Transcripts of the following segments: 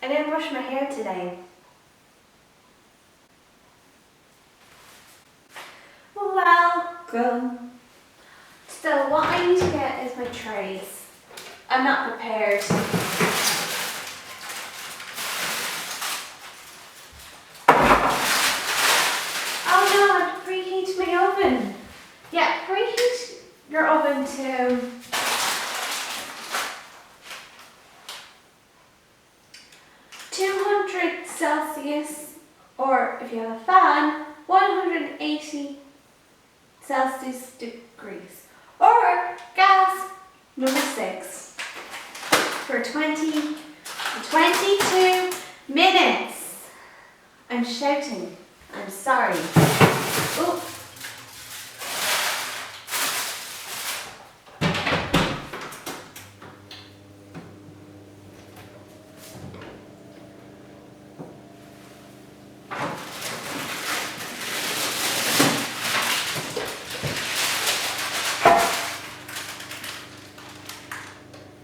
I didn't brush my hair today. Welcome. So what I need to get is my trays. I'm not prepared. Oh no, I have to preheat my oven. Yeah, preheat your oven to 200 Celsius, or if you have a fan, 180 Celsius degrees, or gas number 6 for 20 to 22 minutes. I'm shouting. I'm sorry. Oh.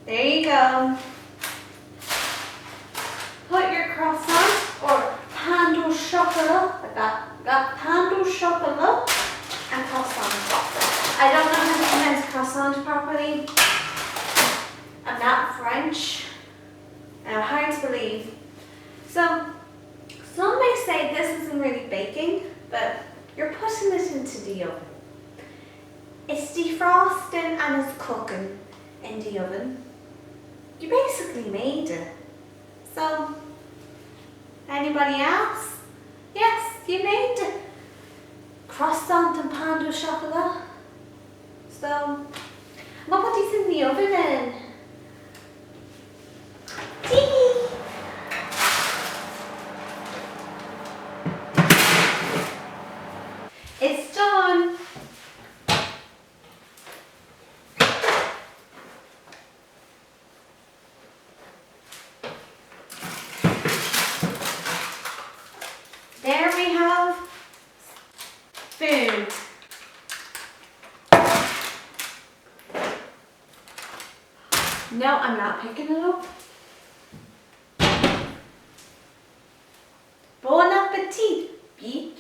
There you go. Put your croissant or pain au chocolat. I got pain au chocolat and croissant. I don't know how to pronounce croissant properly. I'm not French. And hard to believe. So, some may say this isn't really baking, but you're putting it into the oven. It's defrosting and it's cooking in the oven. You basically made it. So, anybody else? Yes, you made it. Croissant and pain au chocolat. So, I'm gonna put these in the oven then. Tea! It's done. There we have food. No, I'm not picking it up.